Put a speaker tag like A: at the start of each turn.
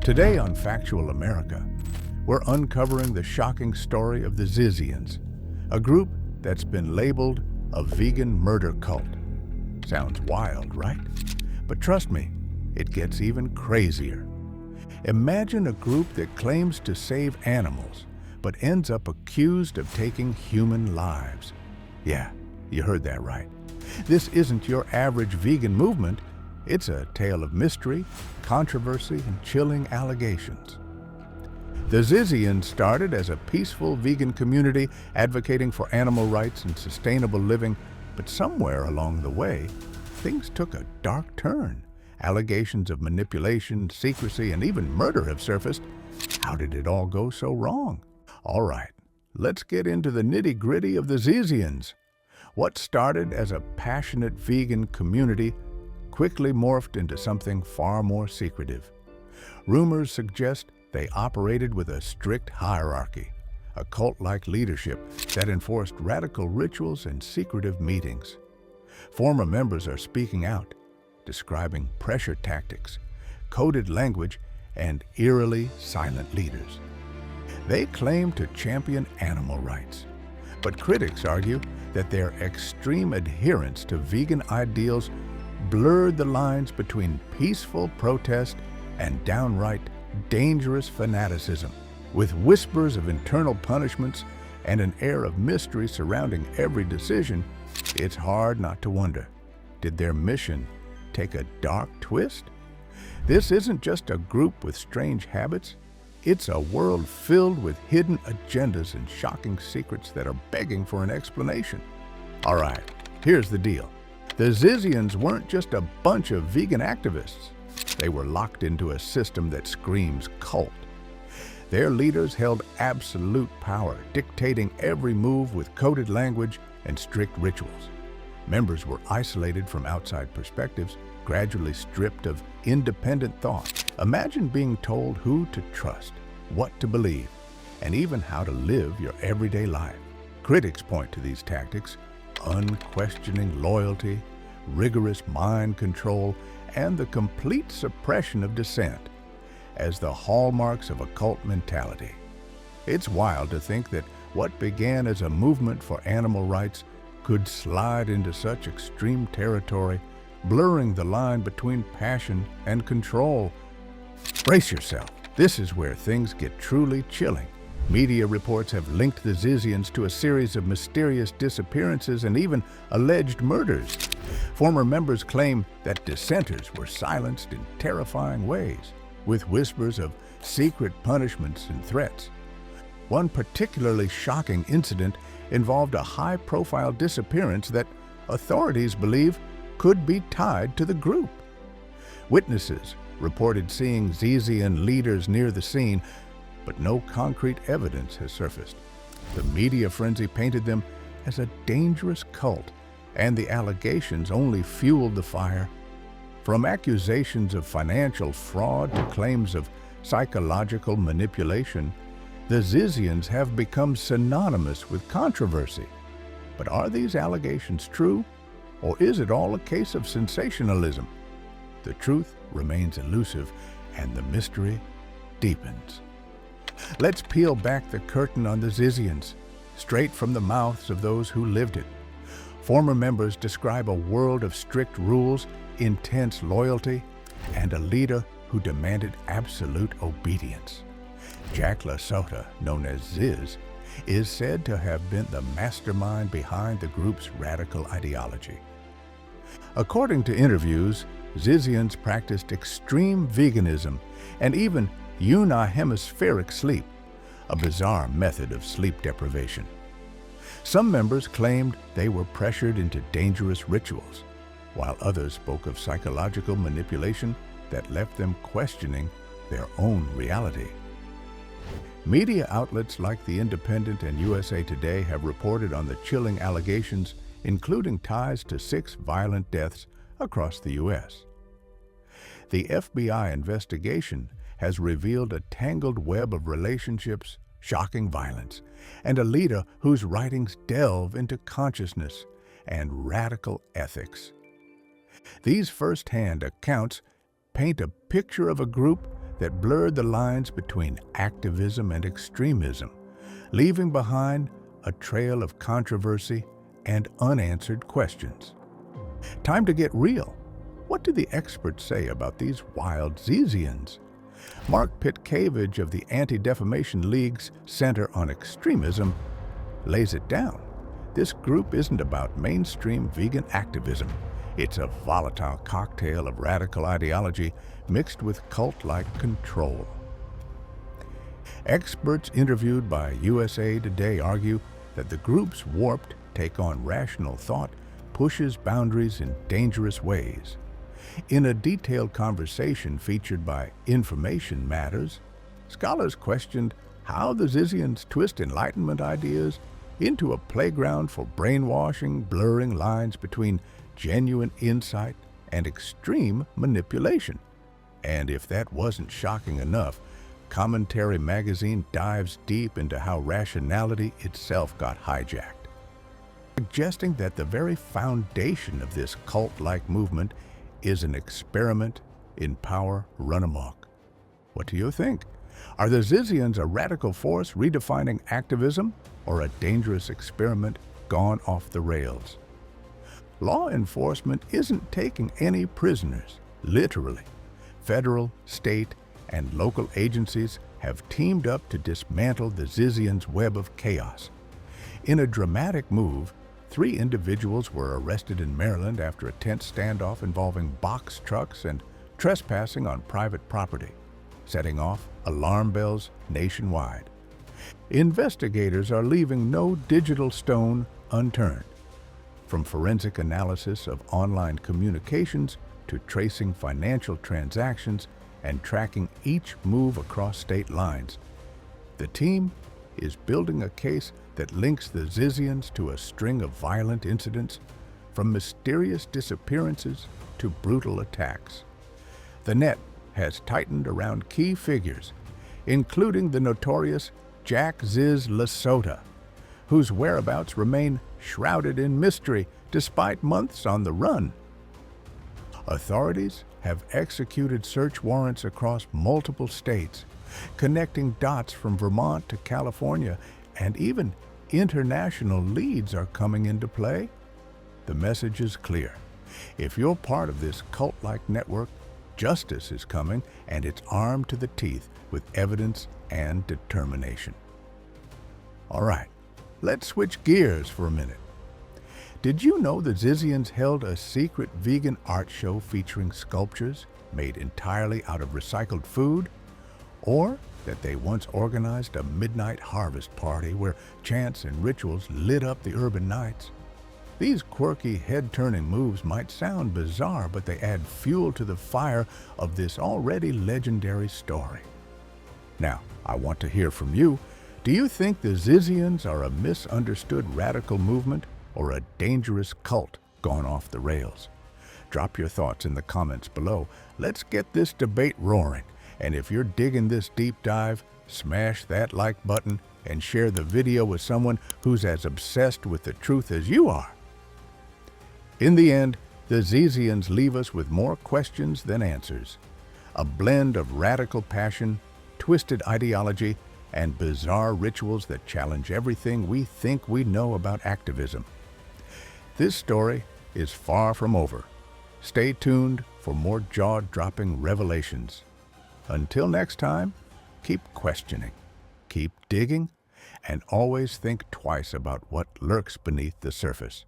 A: Today on Factual America, we're uncovering the shocking story of the Zizians, a group that's been labeled a vegan murder cult. Sounds wild, right? But trust me, it gets even crazier. Imagine a group that claims to save animals, but ends up accused of taking human lives. Yeah, you heard that right. This isn't your average vegan movement. It's a tale of mystery, controversy, and chilling allegations. The Zizians started as a peaceful vegan community advocating for animal rights and sustainable living, but somewhere along the way, things took a dark turn. Allegations of manipulation, secrecy, and even murder have surfaced. How did it all go so wrong? All right, let's get into the nitty-gritty of the Zizians. What started as a passionate vegan community quickly morphed into something far more secretive. Rumors suggest they operated with a strict hierarchy, a cult-like leadership that enforced radical rituals and secretive meetings. Former members are speaking out, describing pressure tactics, coded language, and eerily silent leaders. They claim to champion animal rights, but critics argue that their extreme adherence to vegan ideals blurred the lines between peaceful protest and downright dangerous fanaticism. With whispers of internal punishments and an air of mystery surrounding every decision, it's hard not to wonder, did their mission take a dark twist? This isn't just a group with strange habits. It's a world filled with hidden agendas and shocking secrets that are begging for an explanation. All right, here's the deal. The Zizians weren't just a bunch of vegan activists. They were locked into a system that screams cult. Their leaders held absolute power, dictating every move with coded language and strict rituals. Members were isolated from outside perspectives, gradually stripped of independent thought. Imagine being told who to trust, what to believe, and even how to live your everyday life. Critics point to these tactics: unquestioning loyalty, rigorous mind control, and the complete suppression of dissent as the hallmarks of a cult mentality. It's wild to think that what began as a movement for animal rights could slide into such extreme territory, blurring the line between passion and control. Brace yourself. This is where things get truly chilling. Media reports have linked the Zizians to a series of mysterious disappearances and even alleged murders. Former members claim that dissenters were silenced in terrifying ways, with whispers of secret punishments and threats. One particularly shocking incident involved a high-profile disappearance that authorities believe could be tied to the group. Witnesses reported seeing Zizian leaders near the scene, but no concrete evidence has surfaced. The media frenzy painted them as a dangerous cult, and the allegations only fueled the fire. From accusations of financial fraud to claims of psychological manipulation, the Zizians have become synonymous with controversy. But are these allegations true, or is it all a case of sensationalism? The truth remains elusive, and the mystery deepens. Let's peel back the curtain on the Zizians, straight from the mouths of those who lived it. Former members describe a world of strict rules, intense loyalty, and a leader who demanded absolute obedience. Jack LaSota, known as Ziz, is said to have been the mastermind behind the group's radical ideology. According to interviews, Zizians practiced extreme veganism and even unihemispheric sleep, a bizarre method of sleep deprivation. Some members claimed they were pressured into dangerous rituals, while others spoke of psychological manipulation that left them questioning their own reality. Media outlets like The Independent and USA Today have reported on the chilling allegations, including ties to 6 violent deaths across the U.S. The FBI investigation has revealed a tangled web of relationships, shocking violence, and a leader whose writings delve into consciousness and radical ethics. These first-hand accounts paint a picture of a group that blurred the lines between activism and extremism, leaving behind a trail of controversy and unanswered questions. Time to get real. What do the experts say about these wild Zizians? Mark Pitcavage of the Anti-Defamation League's Center on Extremism lays it down. This group isn't about mainstream vegan activism. It's a volatile cocktail of radical ideology mixed with cult-like control. Experts interviewed by USA Today argue that the group's warped take on rational thought pushes boundaries in dangerous ways. In a detailed conversation featured by Information Matters, scholars questioned how the Zizians twist Enlightenment ideas into a playground for brainwashing, blurring lines between genuine insight and extreme manipulation. And if that wasn't shocking enough, Commentary magazine dives deep into how rationality itself got hijacked, suggesting that the very foundation of this cult-like movement is an experiment in power run amok. What do you think? Are the Zizians a radical force redefining activism or a dangerous experiment gone off the rails? Law enforcement isn't taking any prisoners, literally. Federal, state, and local agencies have teamed up to dismantle the Zizians' web of chaos. In a dramatic move, 3 individuals were arrested in Maryland after a tense standoff involving box trucks and trespassing on private property, setting off alarm bells nationwide. Investigators are leaving no digital stone unturned, from forensic analysis of online communications to tracing financial transactions and tracking each move across state lines. The team is building a case that links the Zizians to a string of violent incidents, from mysterious disappearances to brutal attacks. The net has tightened around key figures, including the notorious Jack Ziz Lasota, whose whereabouts remain shrouded in mystery despite months on the run. Authorities have executed search warrants across multiple states, connecting dots from Vermont to California, and even international leads are coming into play. The message is clear. If you're part of this cult-like network, justice is coming, and it's armed to the teeth with evidence and determination. All right, let's switch gears for a minute. Did you know the Zizians held a secret vegan art show featuring sculptures made entirely out of recycled food? Or that they once organized a midnight harvest party where chants and rituals lit up the urban nights? These quirky, head-turning moves might sound bizarre, but they add fuel to the fire of this already legendary story. Now, I want to hear from you. Do you think the Zizians are a misunderstood radical movement or a dangerous cult gone off the rails? Drop your thoughts in the comments below. Let's get this debate roaring. And if you're digging this deep dive, smash that like button and share the video with someone who's as obsessed with the truth as you are. In the end, the Zizians leave us with more questions than answers. A blend of radical passion, twisted ideology, and bizarre rituals that challenge everything we think we know about activism. This story is far from over. Stay tuned for more jaw-dropping revelations. Until next time, keep questioning, keep digging, and always think twice about what lurks beneath the surface.